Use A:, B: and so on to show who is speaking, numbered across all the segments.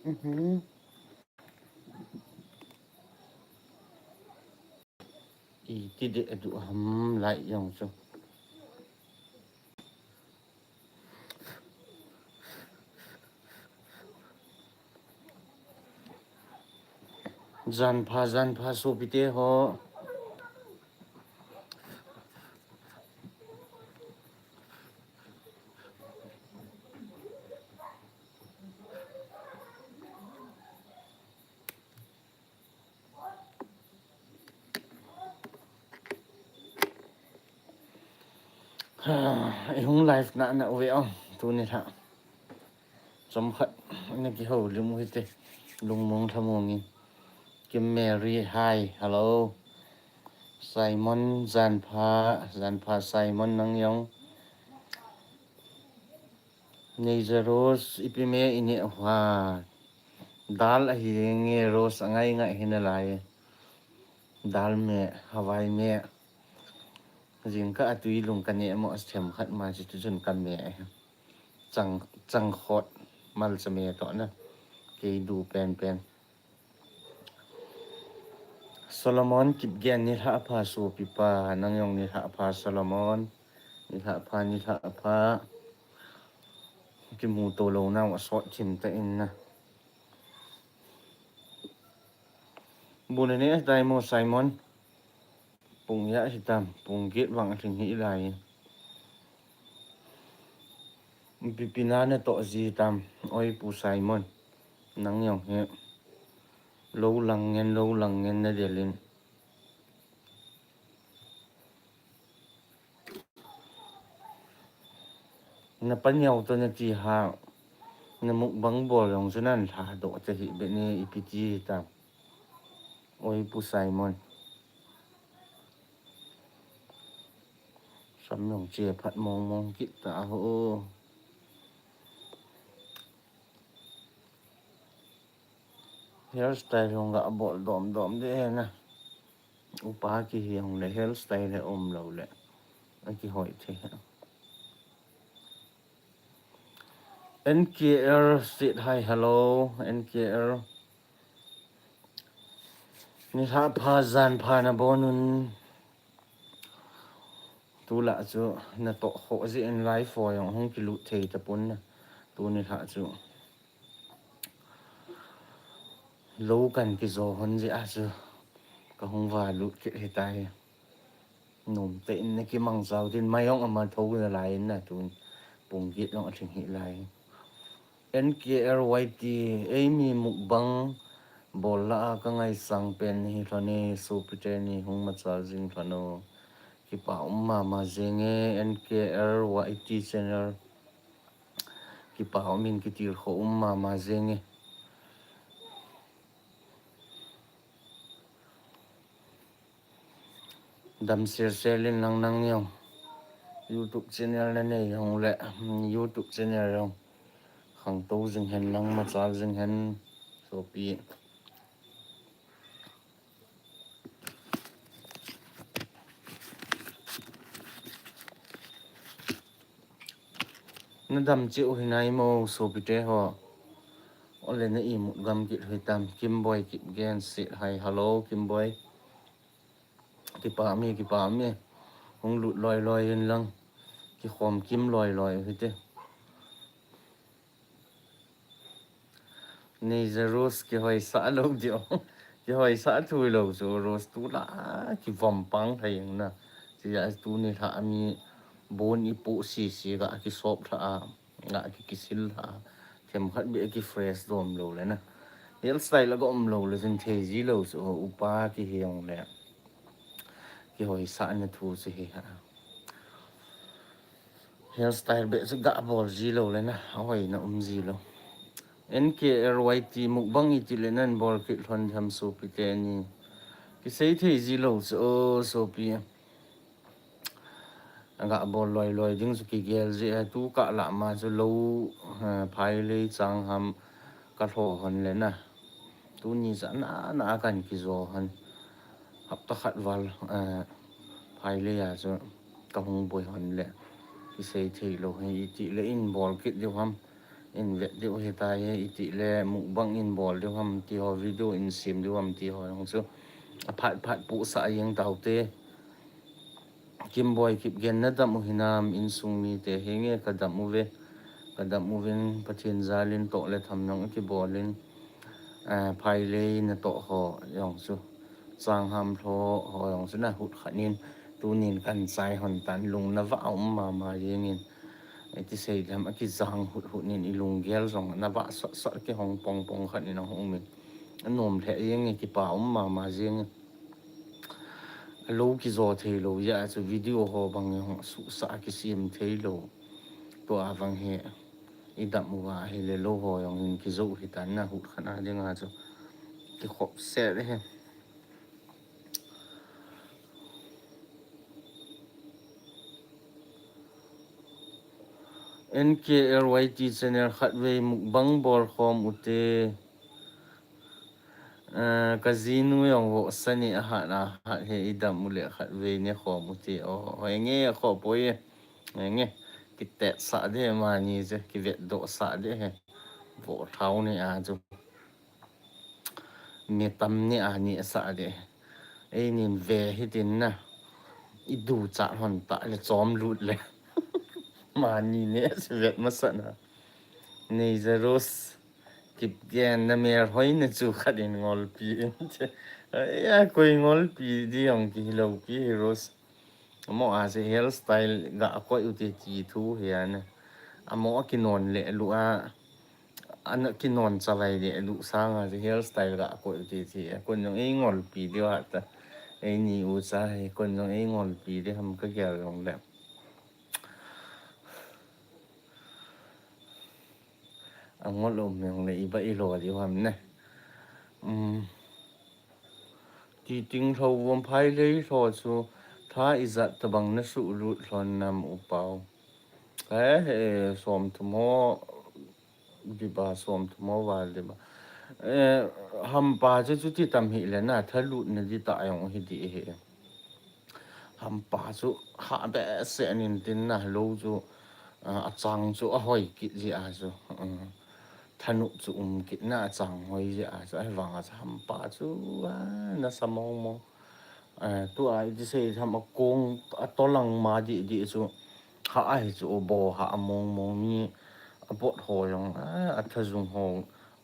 A: ý thì để đủ hầm lại dòng cho gian pha so bite ho hung life na we on tu ni tha chom khat na ki ho limu hite lung mong thamong Kim Mary hi hello Simon Zanpha Simon nang yong Nezaros ipime ini wa dal hi nge ros angai nga hina lai dal me hawai me jing ka atui lung kan ne mo asthem khat ma chi tu jun kan me chang khot mal chame to na ke du pen Solomon kip gen ni tha pha so pipa nang yong ni tha pha Solomon ni tha pha ki mu to lo na wa so chim ta in na bunene dai mo Simon pung ya hitam pung get wang thing hi lai pipina na to ji tam oi pu Simon nang yong he lo lang ngen na delin na pan yaw to na chi ha na muk bang bol yong sunan tha do cha hi be ne ipiti tam oi pu Simon sam yong che phat mong kit ta ho hairstyle yong ga bol dom de na upa ki yong le hairstyle le lo le ki hoi the NKR sit hi hello NKR ni tha pha zan pha na bonun tu la chu na to ho ji en life fo yong hong ki lu thei ta pun na tu ni tha chu lo kan ki zo hon ji a chu ka hong wa lu ki he tai num te in ki mang zau din mayong ama tho na lai na tu pung gi long thing hi lai NKRYT Amy mukbang bola ka ngai sang pen hi thane supite ni hung ma chal jing thano ki pa ma zenge NKRYT channel ki pa min ki tir kho ma zenge dam ser lin nang yong YouTube channel na ne yong le YouTube channel yong khang to jing hen nang ma chal jing hen so pi na dam chi u hinai mo so pite ho ole na i mu gam ki hitam Kimboy kip gen sit hi hello Kimboy ki pa mi hong lut loi in lang ki khom kim loi hite nei za rose ki hoi sa lo dio ki hoi sa thui lo zo rose tu la ki vom pang thai na ti ya tu ni tha mi bon i pu si ga ki sop tha nga ki sil tha kem khat be ki fresh dom lo le na hair style la go lo le jin the ji lo so upa ki hiong le ki hoi sa na thu si hi ha hairstyle be su ga bol ji lo le na hoi na ji lo NKRYT mukbang iti le nan bol ki thon tham so pi te ni ki sei thei ji lo so pi anga bol loi ding su ki gel je tu ka la ma chu lo phai le chang ham ka tho hon le na tu ni za na kan ki zo han hap ta khat wal phai le ya chu ka hung boi hon le ki sei thei lo hi ti le in bol ki de ham in vet deuh hetai he iti le mukbang in bol deuh ham ti ho video in sim deuh ham ti ho yong chu a phat pu sa yeng taute kim boy kip gen na dam hinam in sung mi te henge ka dam ve ka dam vin pathin zalin to le tham nong ki bolin phai le na to ho yong chu sang ham tho ho yong chu na hut khanin tunin kan sai hon tan lung na va ma yengin ti sei lam ki zang hut nin ilung gel zong na ba sa ki hong pong khanin hong min anom the yeng ki pa ma jeng lo ki zo thei lo ya chu video ho bang yong su sa ki sim thei lo to awang he idam wa he le lo ho yong in ki zo hi tan na hut khana denga chu ki khop se he NKLYT channel khatwei mukbang bol khom ute casino yong ho sani ha na he idam mule khatwei ne khom ute o nge kho poi nge kitte sa de ma ni je ki vet do sa de he vo thau ni a chu mi tam ni a ni sa de ei nin ve hi tin na I du cha hon ta le chom lut le ma ni ne se vet ma sa na nei zeros kip gen na mer hoi na chu khatin ngol pi ya koi ngol pi di ong ki lo pi ros mo a se hairstyle ga ko uti chi thu hian amo ki non le lu a an ki non chalai le lu sang a se hairstyle ga ko uti chi kon jong ei ngol pi di wa ta ei ni u cha he kon jong ei ngol pi di ham ka gyal rong le angol om yong le iba I lo di ham ne ti ting tho wom phai le tho chu tha izat tabang na su lu thon nam u pau he som thumo di ba som thumo wal de ba ham pa chu chu ti tam hi le na thalu na di ta yong hi di he ham pa chu ha be se anin tin na lo chu a chang chu a hoi ki ji a chu thanu chu ki na chang hoi ji a chu ai wanga ham pa chu na samong mo tu ai di sei tham a kong a tolang ma di chu ha ai chu bo ha mong mi a bot ho yong a thazung ho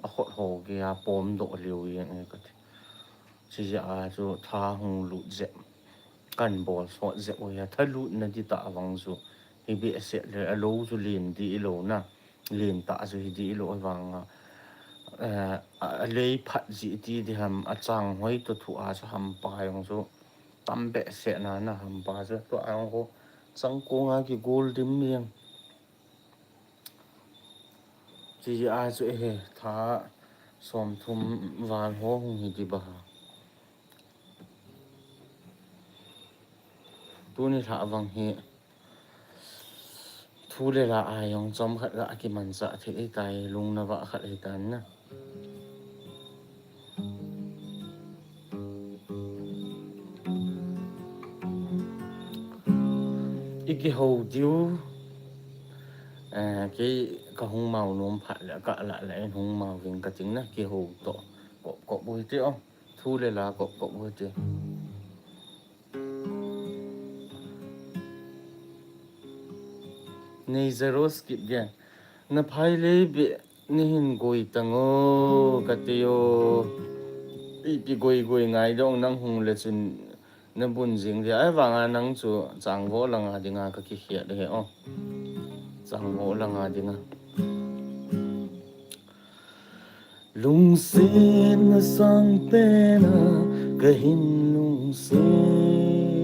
A: a khot ho ge a pom do liu yeng e ka chi ja a chu tha hung lu je kan bol so je o ya thalu na di ta awang chu hi be se le a lo chu lin di lo na lin ta chu hi di lo wanga a lei phat ji ti di ham a chang hoi to thu a chu ham pa yong chu tam be se na ham pa chu to ang ho chang ko nga ki gol dim miang chi a chu he tha som thum van ho hung hi di ba tu ni tha wang hi thu le la a yong chom khat la ki man sa the ei tai lung na wa khat ei tan na iki ho diu cái hung màu nôm phải là cả lại hung màu viên cái chính là cái hồ to có bôi tiêu không thu lên là có bôi tiêu này zero skip gen na phai le bị ni hin goi tango cái tiêu bị goi ngay dong nang hung le chun na bun jing thì ai vàng nang chu chang go lang a dinga ka ki hiat he o chang go lang a dinga lung sen na sang pena kahin lung sen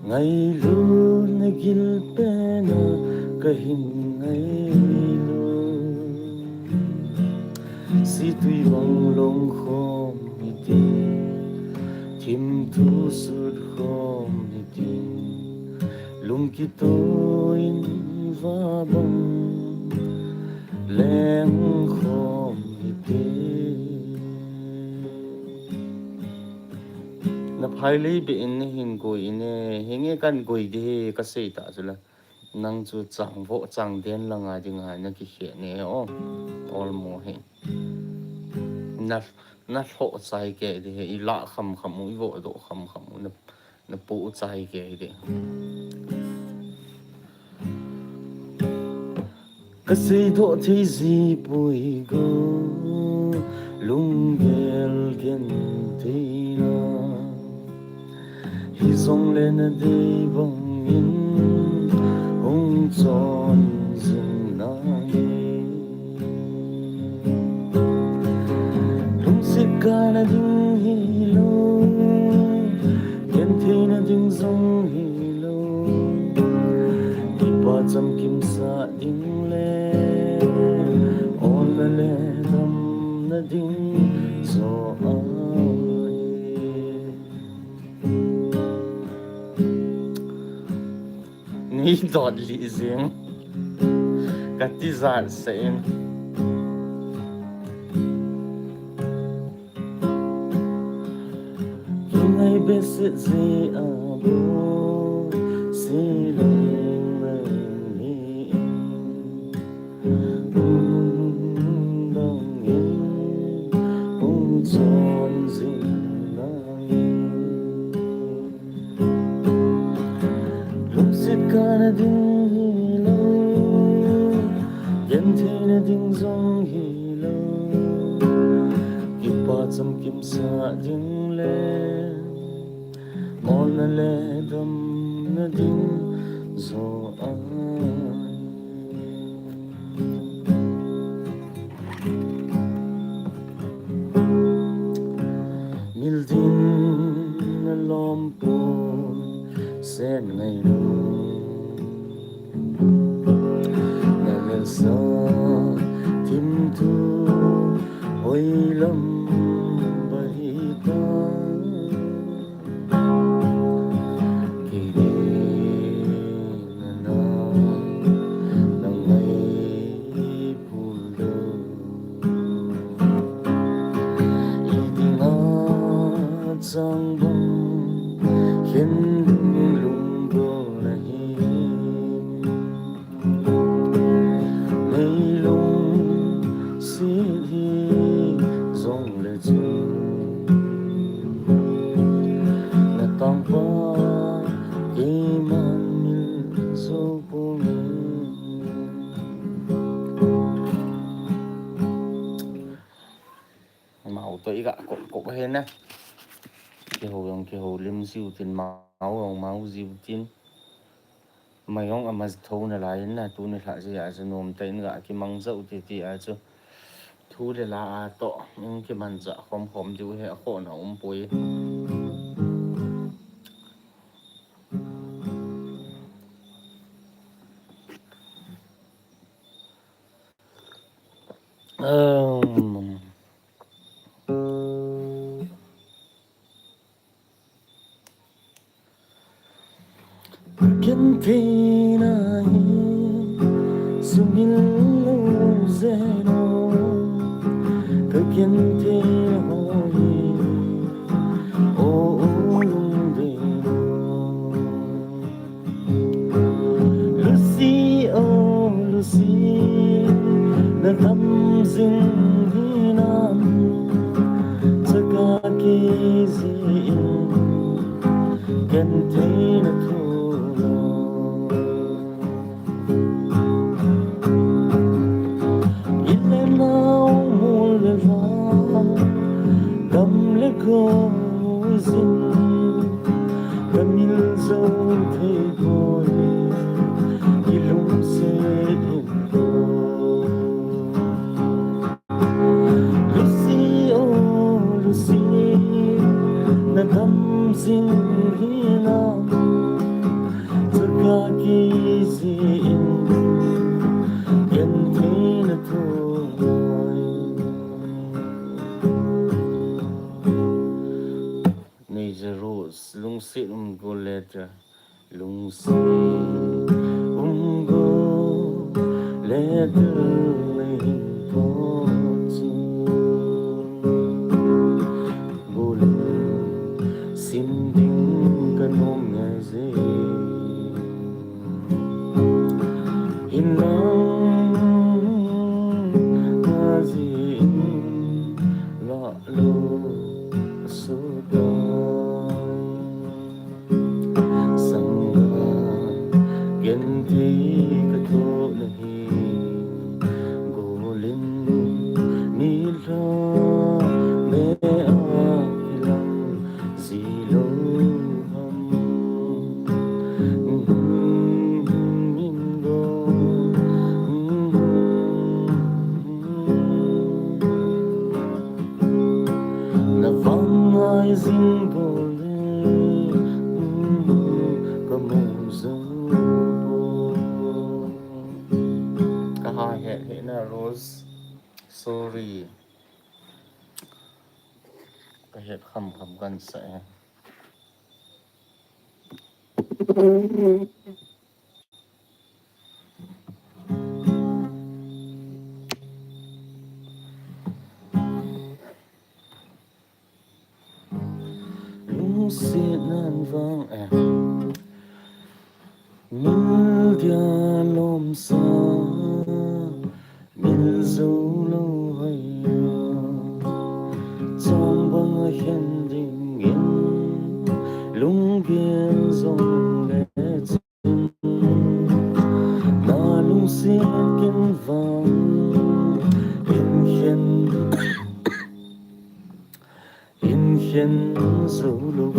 A: ngay lu na gil pena kahin ngay lu si tui bang long khom hi ti tim thu sud khom hi ti lung ki toin va bang leng khom hi ti na phai le be in hin ko in henge kan goi de ka sei ta chula nang chu chang vo chang den langa dinga na ki he ne o all mo he na na ho sai ke de he I la kham kham mu vo do kham kham na pu sai ke de cái gì đó thì gì bùi go lung gel gen thế na hi song lên đi bông in hong tròn dừng na lung xịt ca na ding hi lo gen thế na ding song hi lo đi ba chăm kim sa ding ding zo ni dot li zing ka ti zar sen ngai be se ze a bo se lo na ding hi lo gen the na ding zong hi lo ki pa cham kim sa ding le mon na le dam na ding zo mil din na lom po sen ngai lo sa tim tu hoi lam bahita ki de na nang mai pulo idinga chang bong hen lung go na hi màu tụi gạ cục hên nè cái hồ lim siêu tiền máu siêu tiền mày không mà thâu này lại nè tu này lại gì à chứ nôm tên gạ cái măng dậu thì à chứ thu để là to nhưng cái bàn dạ khom chú hệ khổ nó bùi Can thế này sumil zeno cái kiên thế hồi ô lung de Lucy oh Lucy na thăm dinh hi nam chaka ki gì can thế na thu go zin kamil zo the boy ilum se go Lucy oh Lucy na dam zin hina chaka ki zin yen the na thu lung si go letter lung si go letter po chi bol sim ding kanom ngai ze zin la lo su dong sanga gen thi ka to nahi golin ni lo me a hilang zilo ham mingo na vang ai zing golin ka mong zo ka ha he na rose sorry ka het kham kham kan sa lung si nan vang mil dia lom sa mil zo lo hay trong băng hiền đình yên lung biên dòng lệ chân na lung si kiên vang in hiền dấu lung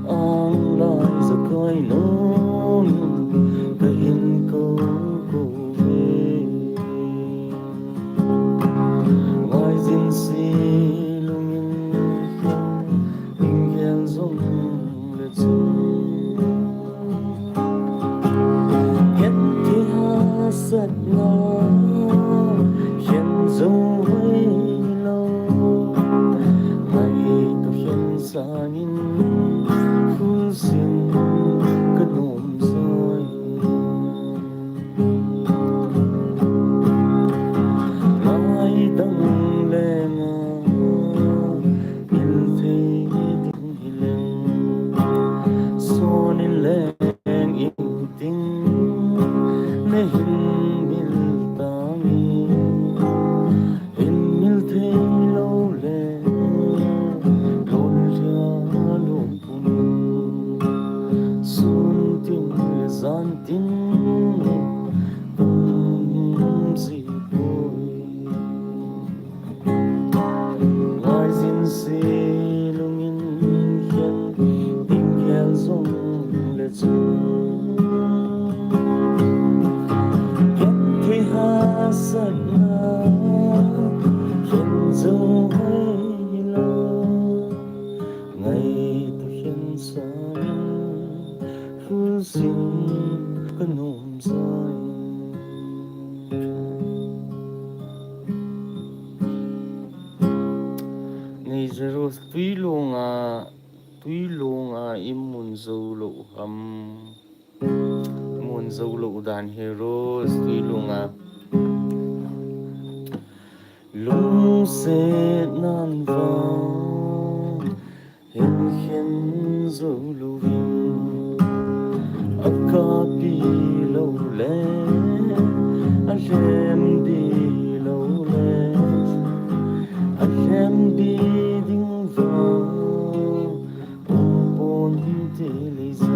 A: ang lai za kai non ka hin ko về ngoài dinh si lung in hiền dòng lệ chân hiện thi ha sat na hiền dấu hay lâu ngày tu hiền sanin phun xin cái nôm rơi lại đắng lên nhìn thấy tiếng lên so nên lên yên tiếng để hình mil ta mi hình mil thấy lâu lên lối ra lối phun sun tim gian tin gì bôi ngoài dinh si lung in hiền tình khen dòng lệ chân hiện thi ha sat na hiện dấu hay lâu ngày tu hiền sa phun xin cái nôm rơi ngày zero tuy luôn im mun dâu lộ mun dâu lộ đàn heroes tuy luôn lung se nan vang hin hiền dâu lộ akapi lâu lệ anh đi lâu lệ anh đi đinh vào bốn tỷ lý do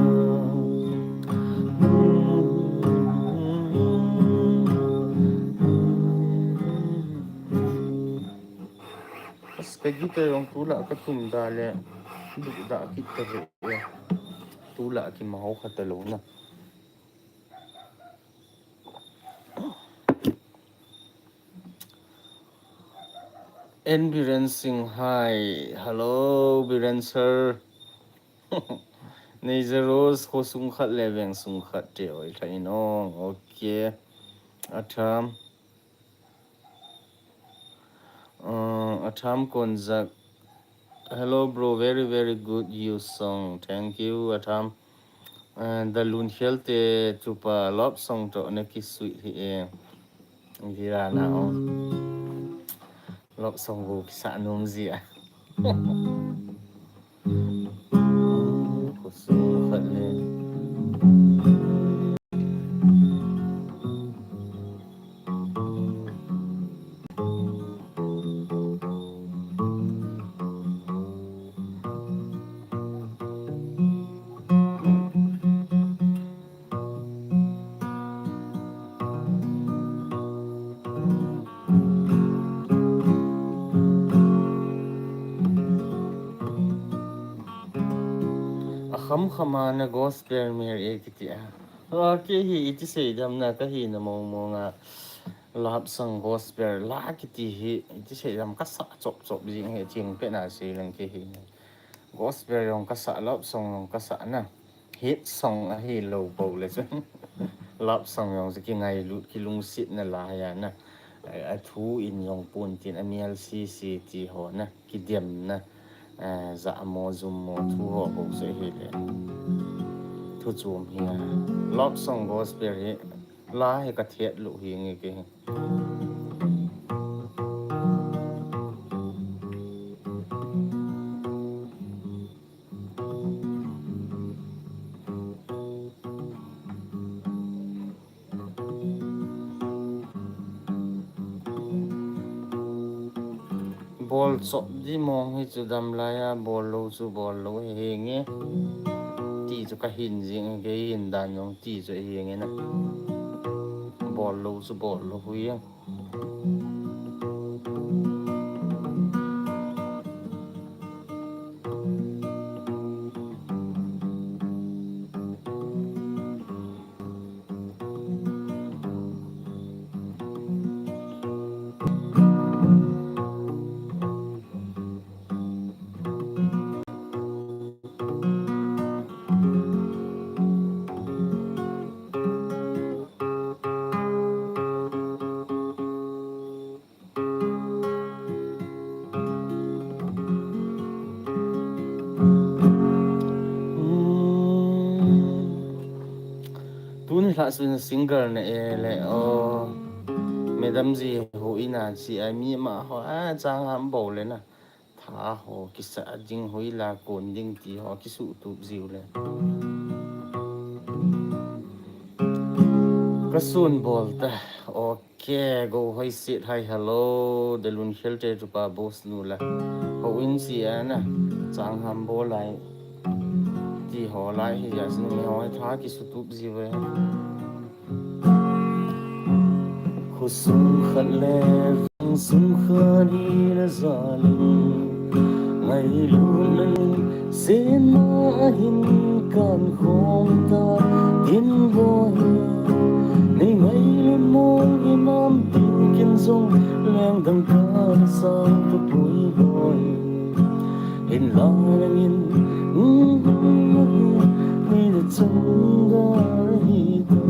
A: cái ông tú lạ cái tùng đà lệ đủ đã kịp rồi tú lạ cái máu khát tờ lố nè En Biren Singh hi hello Biren sir nei zeros ko sung khat leveng sung khat te oi thai no okay atham konjak hello bro very good you song thank you atham and the lun helte chupa love song to ne ki sweet hi gira na love song go sa nong zia ko sung khat le khăm khăm na gospel mer e kitia ke hi iti sei dam na ka hi na mo nga lap sang gospel la kiti hi iti sei dam ka sa chop chop jing he ching pe na se lang ke hi gospel yong ka sa lap song yong ka sa na hit song a hi lo bo le chen lap song yong ki ngai lu ki lung sit na la ya na a thu in yong pun tin amial si ti ho na ki dem na za mo zum mo thu ho bo se hi le thu chum hi lap song gospel hi la he ka thiet lu hi ngi ke ball chop di mong hi chu dam la ya ball lo chu ball lo he nge ti chu ka hin jing ge hin dan yong ti chu he nge na ball lo chu ball lo hui ya tu ni la su singer na e le o madam ji ho ina chi ai mi ma ho a chang ham bo le na tha ho ki sa jing hoi la kon ding ti ho ki su tu jiu le ka sun bol ta okay go hoi sit hi hello de lun khel te tu pa boss nu la ho in si ana chang ham bo lai ti ho lai hi ya sin mi ho tha ki su tu jiu le khu sum khat le sum khani la zalim ngày luôn lên xin hin can khom ta tin voi nay ngày luôn mong in nam tin kin sông leng dang ca sang tu pui voi in la in ngày de chung da hi ta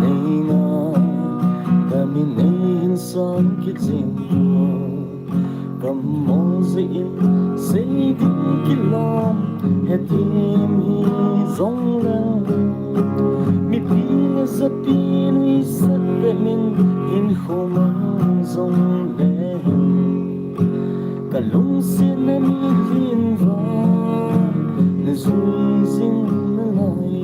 A: nay na ta min nay in san ki jin cầm mong dịn xây đi cái lòng hết tim hi rong lên mi pia rất pin mi rất về mình in khô mang rong lên cả lung xin em in vào để duy dinh lại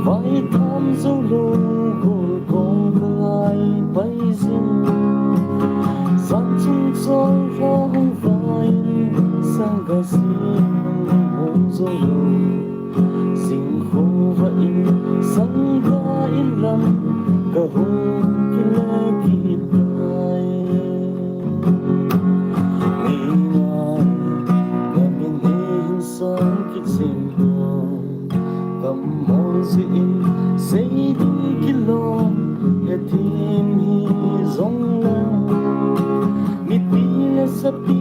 A: vai tham dấu lâu gồm con ai bay dinh dặn chung gió vang vai sang gà xin hôn dấu lâu xin khô vậy sang gà in lắm cả hôn kia lê kịp lại ngày ngày ngày mình đến sáng kịch xin cầm mong dịn xây đi cái lòng để tìm hi rong lên mít bi là sắp đi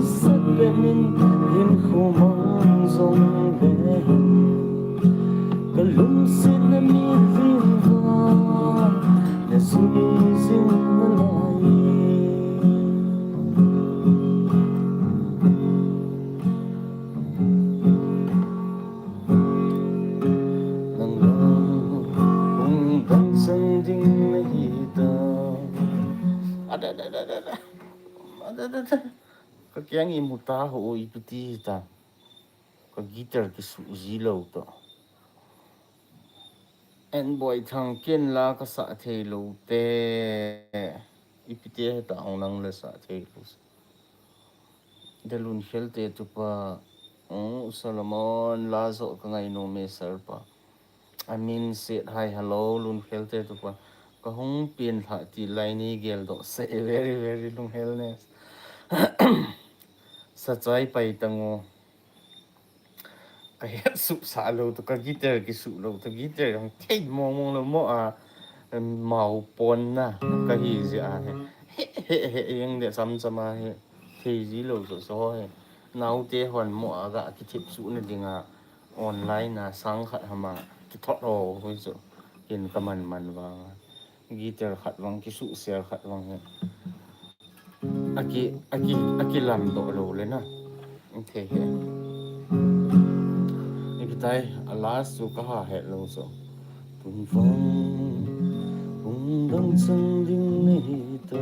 A: sắp về mình in khô mang rong về cả lúc xin em mi vinh vào để suy dinh lại cái keng im ta ho ipiti ta cái guitar cái su ji lo to en boy thang ken la ka sa the lo te ipiti ta ong nang la sa the lo de lun khel te tu pa Solomon lazo ka ngai no me sir pa I mean sit hi hello lun helte tu pa ka hong pin tha ti lai ni gel do say very very lung helness sa chai pai tango cái hết sụp xả lâu tụi cái guitar cái sụp lâu tụi guitar không thấy mong mong là mò màu pon na cái gì à hệ hệ hệ những để xăm xăm à hệ thì gì lâu rồi rồi nào thế hoàn mò gạ cái thiệp sụp này đi ngà online na sang khát hama cái thoát đồ thôi rồi hiện cái mình và guitar khát vang cái sụp xe khát vang hệ aki làm độ lâu lên na thế hệ cái tay alas su ka hệ lâu rồi Tung phong cùng đông sông đinh này ta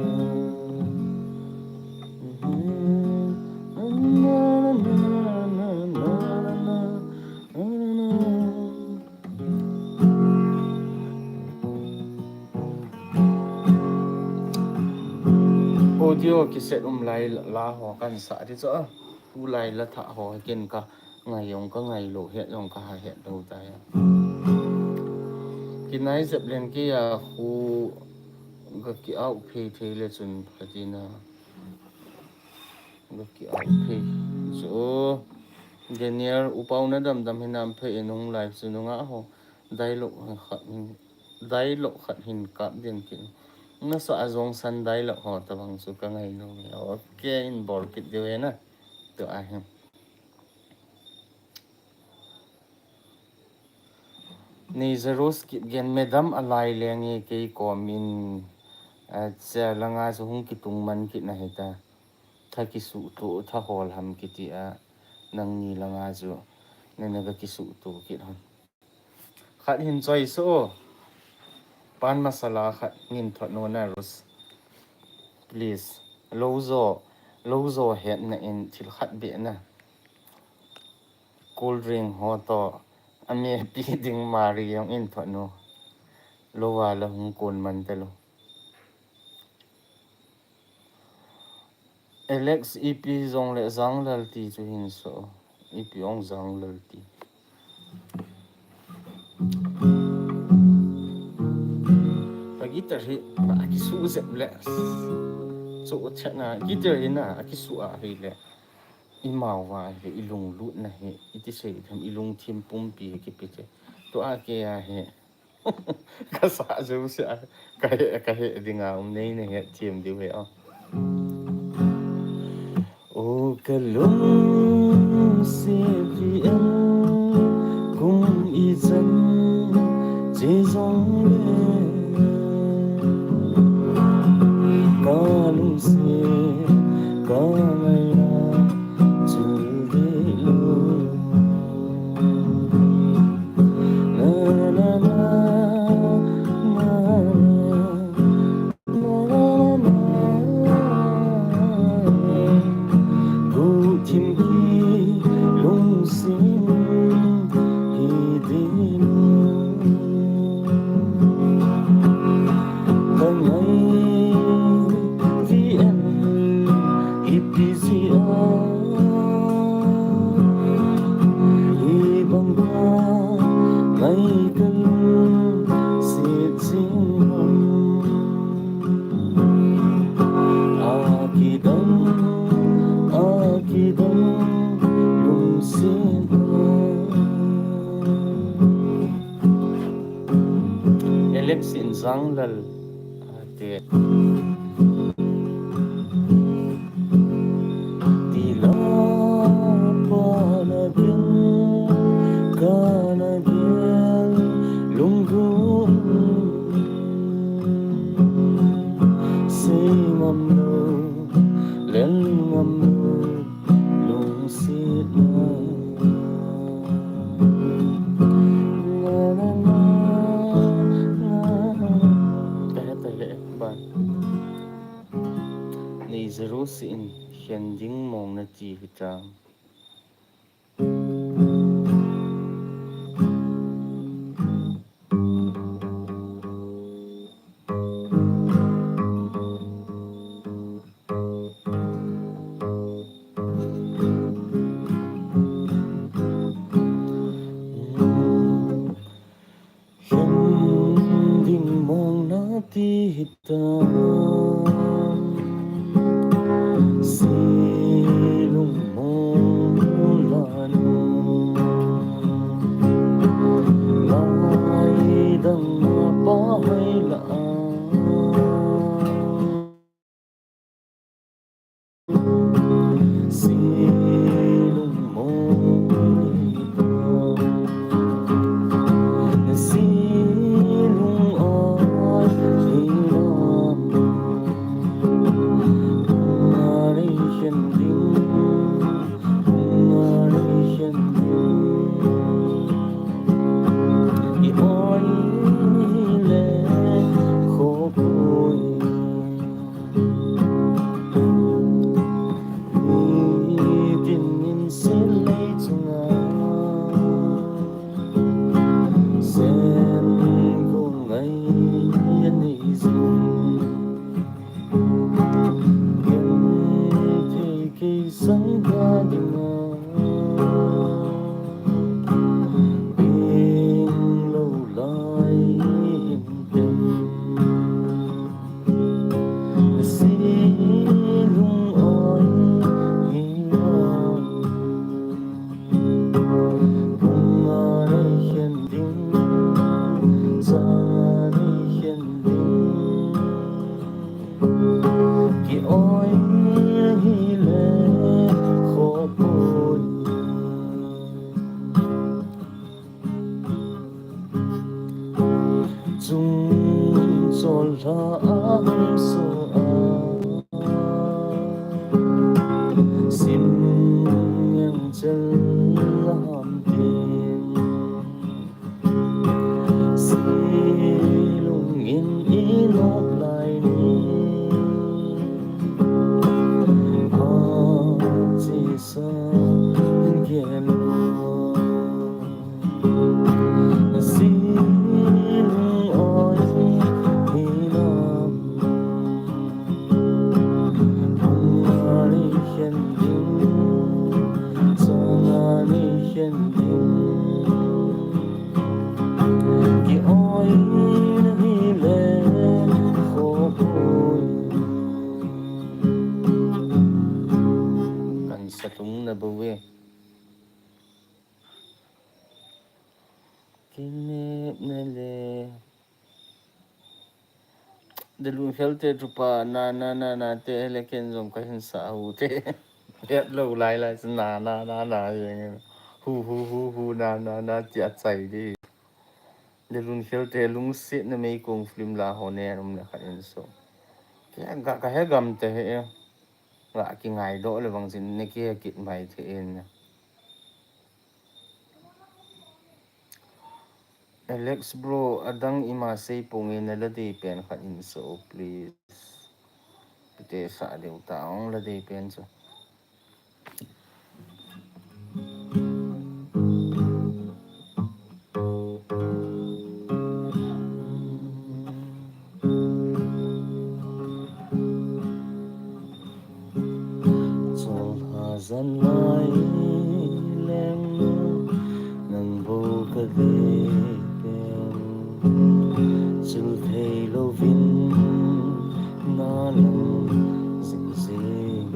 A: audio ki set lai la ho kan sa ti cho tu lai la tha ho ken ka ngai yong ka ngai lo het yong ka ha het đâu ta ki nai zep len ki ya khu ga ki au phe the le chun phatina ga ki au phe so genier upau na dam dam hinam phe enung live chu nga ho dai lo khat hin ka den kin na sa azong san dai lo ho ta bang su ka ngai no okay in bor kit de na to a hem ni zeros kit gen medam alai lengi ke ko min cha langa su hung ki tung man ki na heta tha ki su to tha hol ham ki ti a nang ni langa zu ne na ga ki su to ki han khat hin choi so pan masala khat ngin thot no na ros please lozo het na in thil khat be na cold drink ho to ame pi ding mari yang in thot no lowa la hung kon man te lo Alex EP zong le zang lal ti chu hin so EP ong zang lal ti guitar hi aki su zep le so chana guitar hi na aki su a hi le imao wa hi ilung lut na hi iti sei tham ilung thim pum pi ki pi che to a ke a he ka sa ju sa ka he dinga nei ne he thim di we o kalung se vi em kum i chan che zong le kalung se ka ngai na chu de lu na na na Alex in Zanglal te tila pala bin kana bin lunggu singam no len ngam no lung sit na nei zero sin hian ding mong na chi hitam hita silung mo lano lai dang pa hay la silung mo silung ay hiram ngari hiền ding ngari hiền ding i oi le khô bụi tin in sẽ lấy chừng xem cô ngày yên dừng em thì khi sống gia đình bên lâu lại yên tình silung oi hiram ngari hiền ding ngari hiền ding ki oi hi le khô bụi chung chol la am so sim yang chân ham tiền silung in inop lại ni chỉ sa gen silung oi hiram ngari hiền ding ngari hiền ding ki oi hi le khô bụi kan sa tung na bawe kinep na le de lu helte trupa na te hele ken jom ka hin sa hu te yat lo lai lai na yang hu na chia chai đi de lu helte lung sit na mei kong film la hone rum na khan so ka he gam te he nga ki ngai do le bang sin ne ki kit mai the en Alex bro adang ima sei pungin na la de pen khan so please te sa de taong la de pen so dần lại lên nâng vô cơ thể bên chữ thầy lâu vinh na lòng dình dình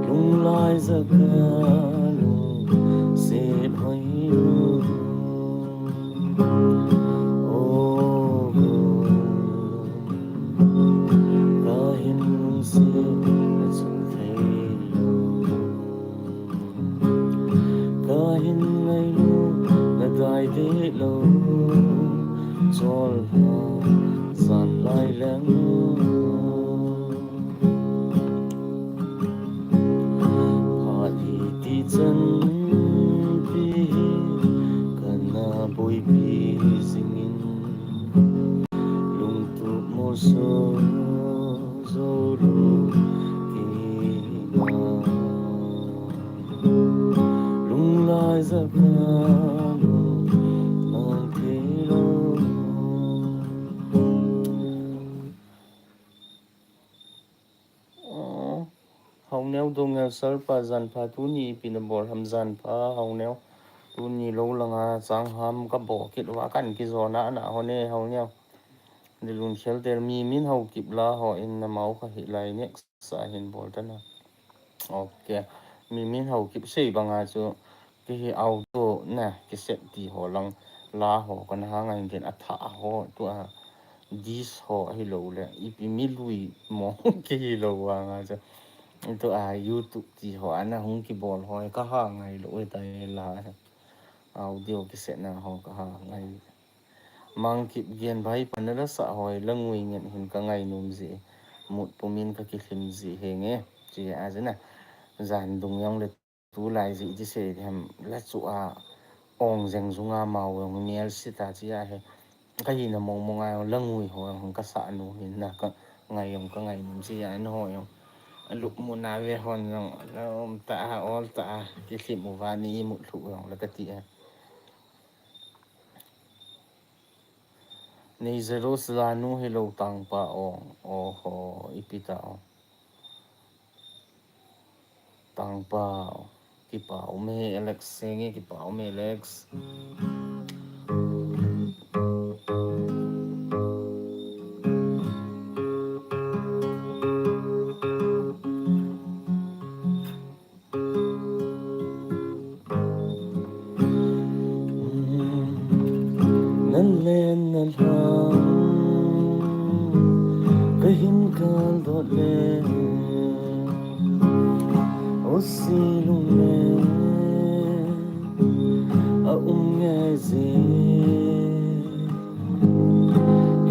A: lung lai ra ca lung xếp hơi lung ô ca hin lung xếp kahin ngay lu na dai de lo chol ha san lai lang ha di ti chan pi kana boy pi singin lung tu mo so zo ru ki ma lai ra ca lung mang thế lo hồng neo dong neo sar pa zan pha tu ni pin bor ham zan pha hồng neo tu ni lo langa chang ham ka bo kit wa kan ki zona na hone ho nya ni lun khel ter mi min ho kip la ho in na mau kha hi lai ne sa hin bol ta na okay mi min ho kip sei banga chu ki hi auto na ki set ti ho lang la ho kan ha ngai den atha ho tu a dis ho hi lo le ipi mi lui mo ki hi lo wa nga cha tu a youtube ti ho ana hung ki bol ho ka ha ngai lo ta la audio ki set na ho ka ha ngai mang kip gen bhai panara sa hoi langui ngen hin ka ngai num ji mut pumin ka ki hlim ji henge chi a jana zan dung yong le tu lai ji ji se hem la chu a ong jeng zunga mau yong niel sita chi a he ka hi na mong mong a langui ho hong ka sa nu hin na ka ngai yong ka ngai num chi a no ho yong luk mu na ve hon yong om ta ol ta ki hlim mu va ni mu thu yong la ka ti a nei zero sla nu hello tang pa o ho ipita o tang pa ki pa o me alex senge ki pa o me alex nan len nan ha ka hin kal dot le o si lung le a nghe gì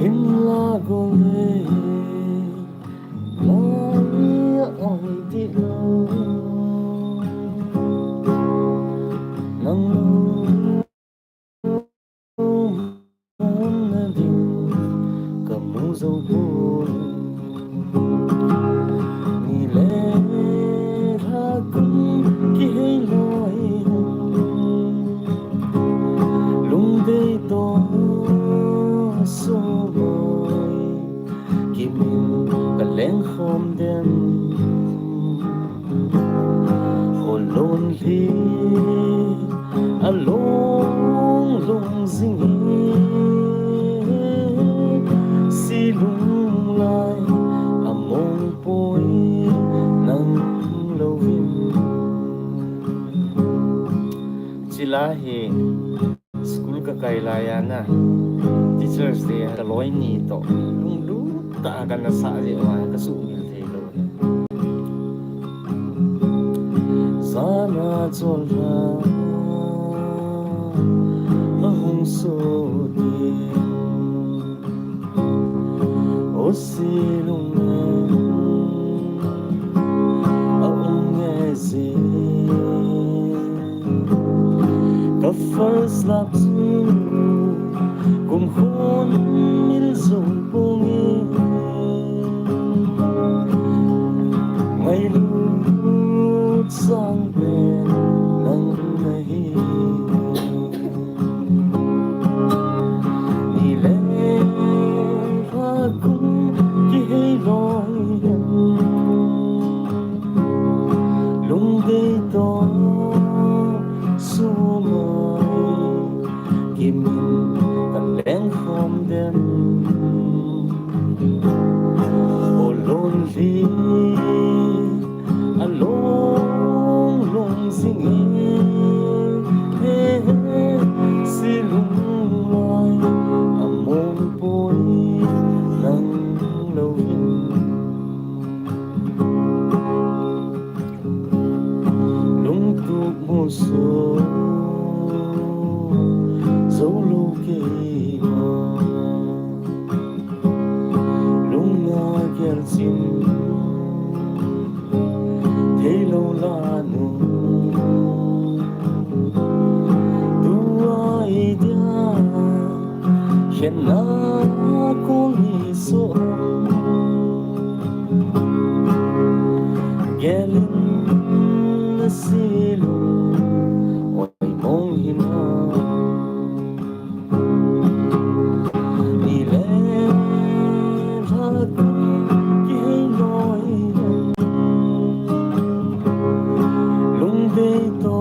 A: hin la go le la ya oi ti lo nang dấu buồn ni lẽ ra cũng khi hay lối lung đây to số bồi khi mình cả lén không đêm hồn lôn đi along lung dinh lung lai a mong poi nang lo vin chila hi school ka kai la ya na teachers day ka loi ni to lung lu ta kan na sa je wa ka su mil the lo sana chol ra a hong so di si lung nghe gì cả first love cùng khôn mil dùng bông ngày lúc sang bên nắng này đi lên và cũng hay lối lung đây to số mời khi mình cần lén không đêm ô lôn đi along lung dinh si lung loài a mong bôi nắng lâu lung tục một số dấu lâu kề mà lung nga kêu xin thấy lâu là nụ tu ai dia khen na con đi số gelin na silo oi mong hina ni le ra ki loi lung de to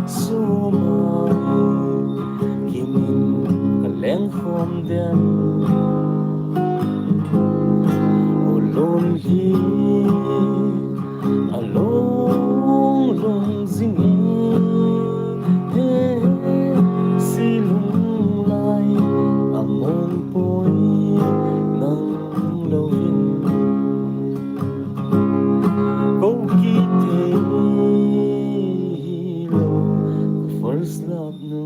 A: su tiền ô lôn hi a long long ding he si lung lai a mong poi nang lo hin câu kỳ thế lo first love nu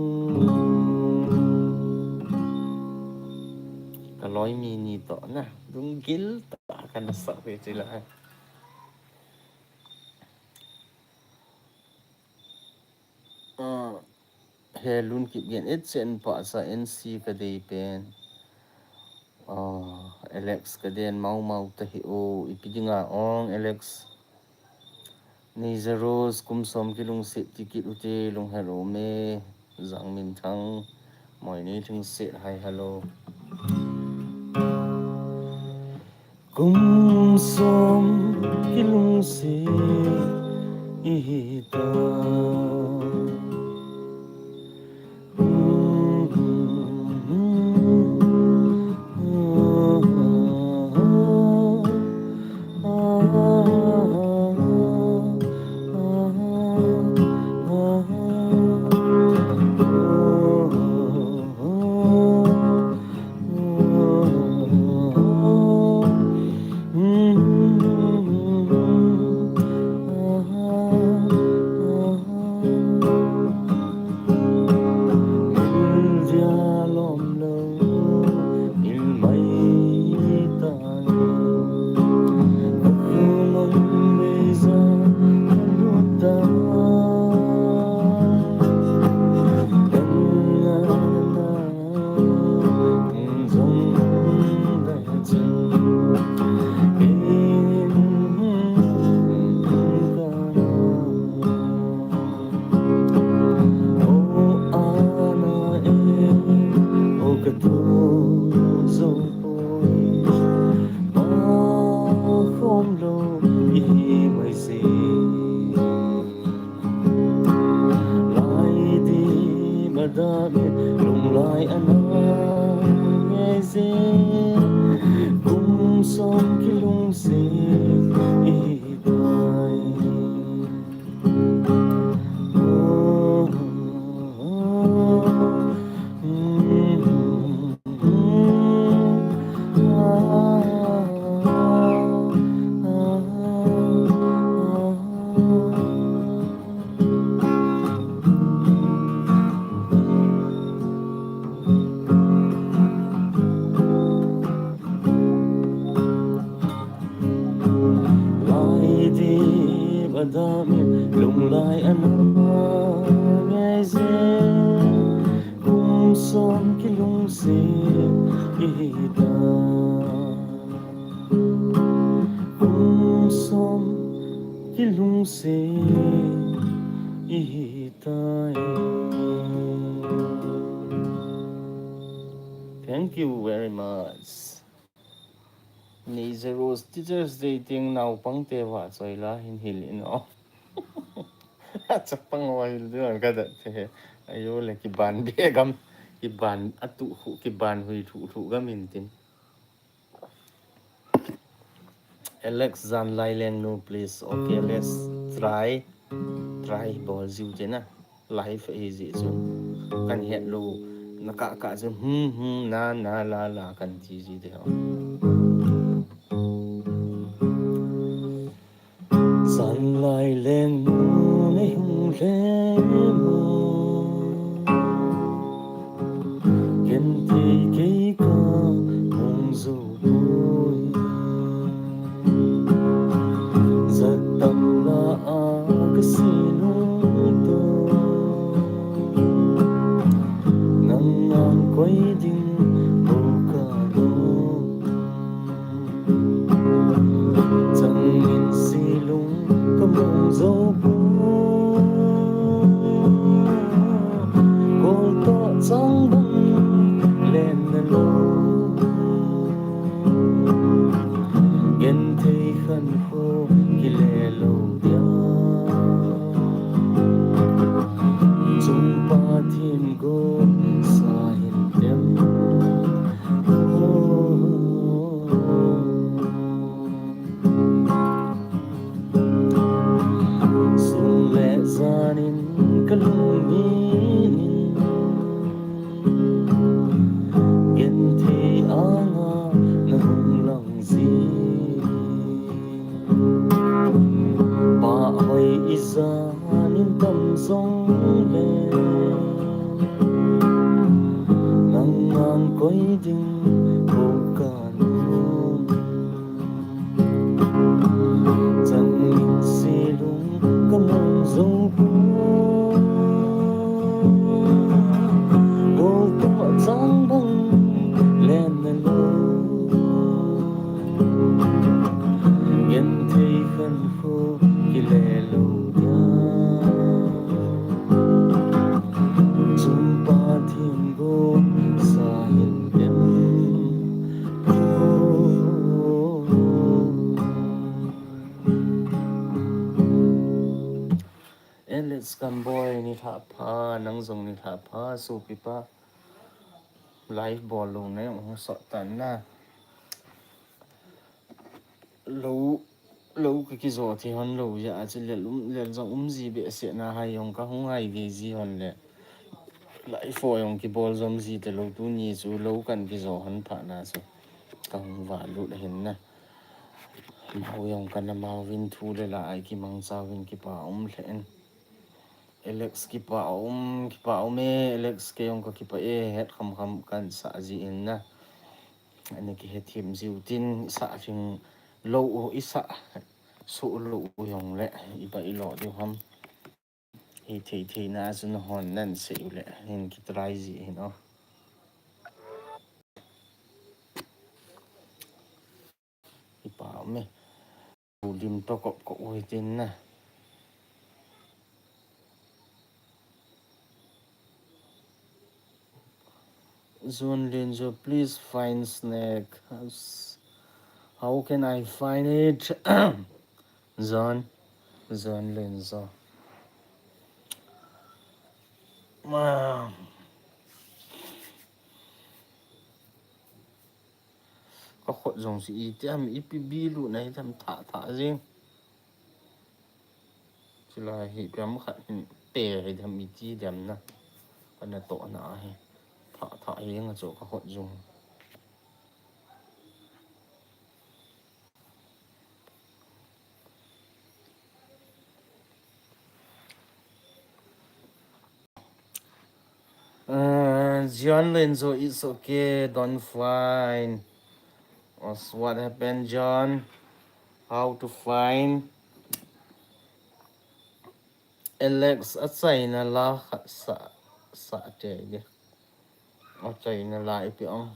A: cái lối mini to na đúng gil ta kan sa về chỉ là he lun kip gen it chen pa sa nc ka dei pen Alex ka den mau ta hi o ipidinga ong Alex ni zeros kum som ki lung se ticket ute lung hero me zang min thang moi ni thing se hai hello kum som ki lung se i ta Thank you very much. Ni zeros teachers day ting now pang te wa choi la hin hil in o. Chắc pang wa hil du ka da te ayo le ki ban be gam ki ban atu hu ki ban hui thu gam in tin. Alex Zan Lai Leng no please. Okay, let's try ball ziu je na. Life easy so. Kan het lo naka so na la kan ti ji de ho. Zan Lai Leng no nei hung le mo. Ken ti ke ka mong zo coi ding cô can chẳng nhìn gì lung cầm lòng dòng cô tỏ dáng băng lên lên lô nhìn thấy khăn khô kỳ lệ lâu chung ba thiên cô xa hình em Alex Gamboy ni tha pha nang zong ni tha pha su pipa live ball lo ne ong so tan na lo lo cái giò thì hòn lo ya chỉ lệ zong gì bị sẽ na hay ong ka hong hai về gì hòn lệ lại phơi ong cái ball zom gì thì lo tu ni chu lo kan cái giò hòn pha na chu ka hong va lu da hin na mau ong kan mau win thu le la ai ki mang cha win ki pa hlen Alex ki pa me Alex ke ong ka ki pa het kham kan sa ji in na anh cái hết thêm dịu tin xạ phim lâu ít xạ số lâu dùng lệ vậy lọ điều hâm thì na xin hòn nên sẽ lệ nên cái trai gì nó thì bảo mẹ đủ điểm to cọ hồi tin nè Zone Ranger, please find snack. How can I find it? Zone Ranger. Có khổ dòng gì tem IPB lụ này thầm thả riêng. Chỉ là hiện kém khả tè hay thầm IPB đầm nè. Còn là tổ nọ hay thả riêng ở chỗ có khổ dùng. John Lenzo, it's okay, don't find. What happened, John? How to find? Alex, at say na la sa tege. At say na la ipi ang.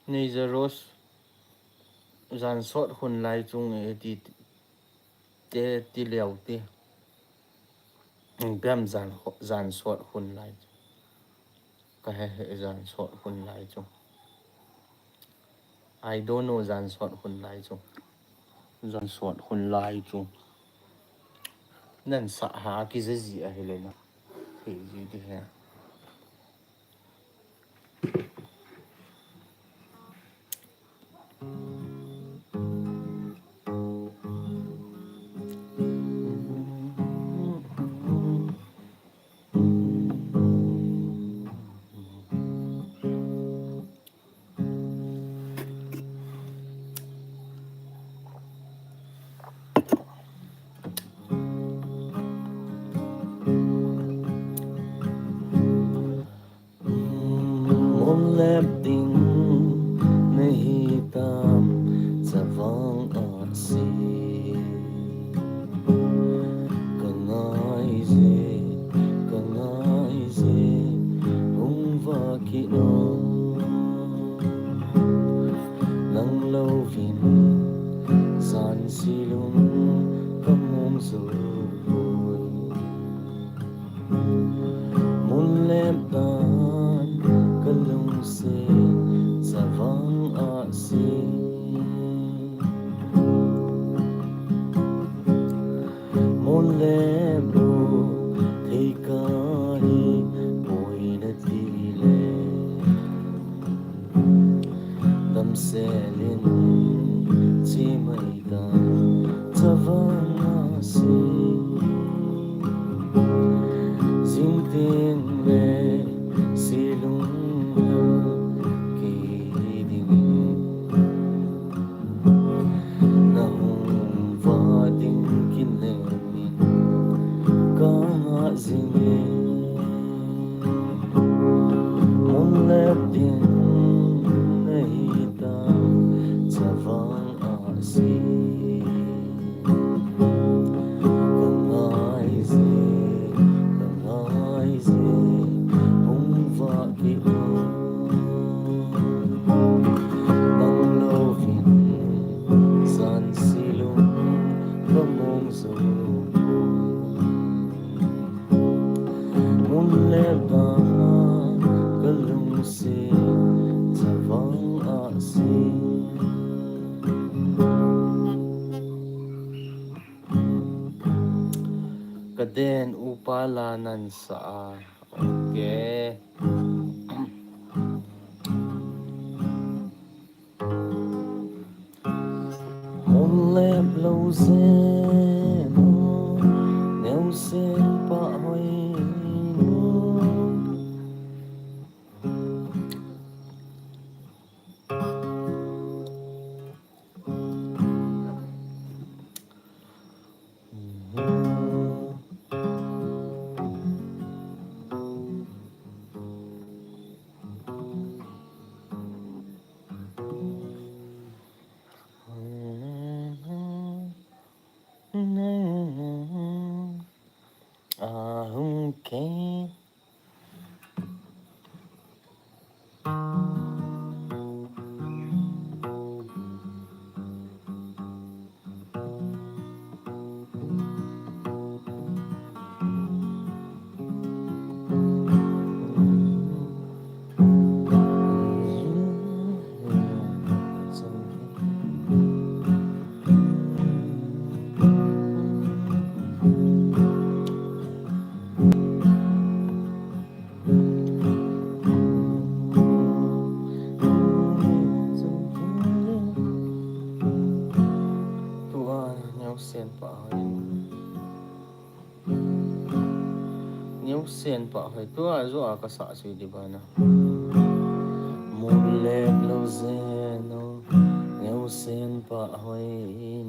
A: Ni giờ Rose dàn sót hồn lại chung ấy thì liều thì bém dàn sót hồn lại cái hệ dàn sót hồn lại chung I don't know dàn sót hồn lại chung dàn sót hồn lại chung nên xã hạ cái gì ấy lên nào thì gì thì hè lép tình nahi tam zavang asi kangai ze hung va ki no nang lâu vin san silung kamong rồi mun lép tan kalung se savang asi mon lebro thei kai boi na tile tam selin chi mai da savang asi zin tin me silung kaden upalanan sa okay môn lẹp lâu dên nếu sen pa hoy okay Nếu sen pa hoy tua zo ka sa si di ba na mule lo zeno nếu sen pa hoy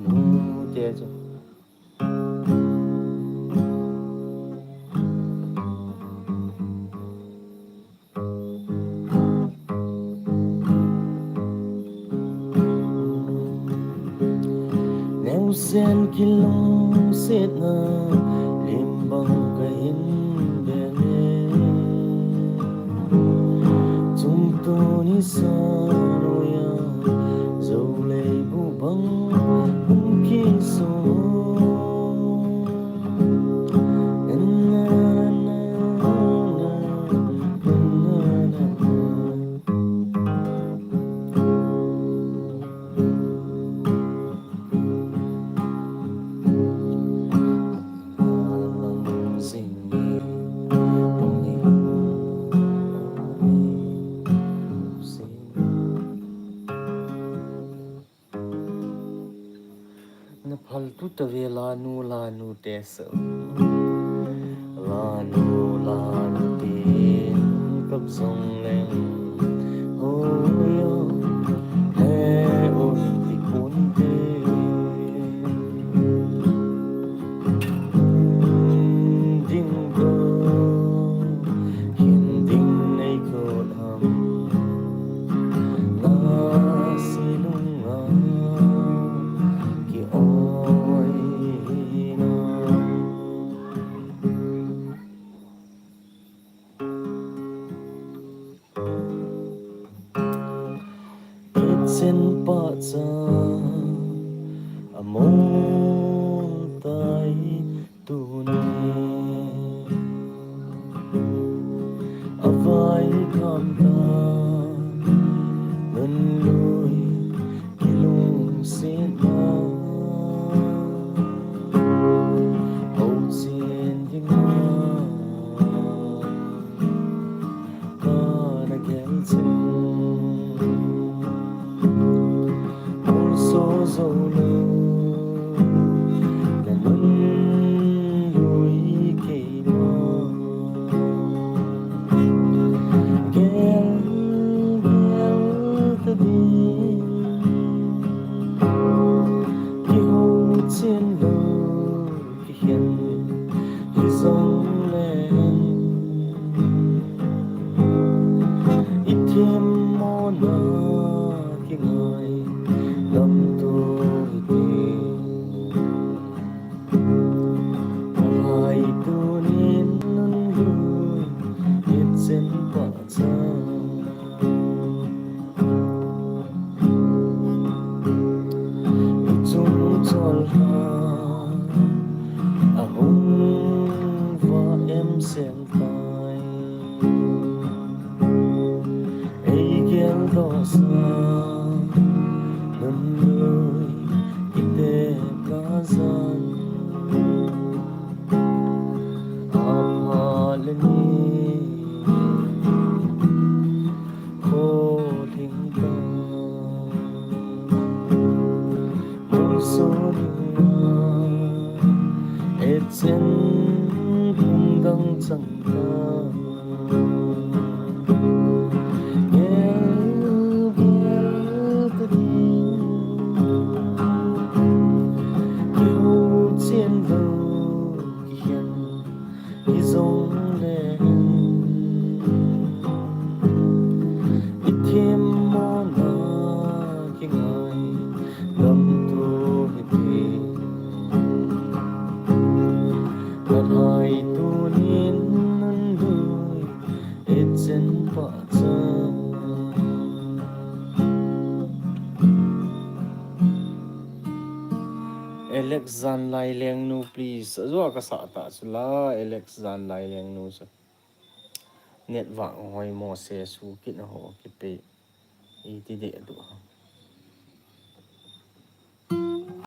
A: nu te cho nếu sen kilong set na limbang kain Tuni sanoya zole bubang kiso Paltu tave lanu te so lanu te kap song leng oh yo he oh ti kun te ding go hin ding nei ko ham la silung sen pa cha among tai tu ne avai kam ta nan lui kilung sen pa hậu sen ding ka na gel sen so lo la nun lui ke ma gel ta di ki ho chen lo ki hian ki song len i thêm mo na ki ngai lam tu ti hai tu nin nun lu it sen pa cha chung chol ha a hung va em sen tai ei gel do sa ite kazan son e chen kum dang chang ta gel gel ta ding yêu chen lo ki hian ki zong le thêm mô na ki ngai dam tu hi ti at hai tu nin nan lui et chen pa chang Alex Zan Lai Leng Nu please zo ka sa ta chula Alex Zan Lai Leng Nu sa net wang hoi mo se su kit ho ki pe i ti de du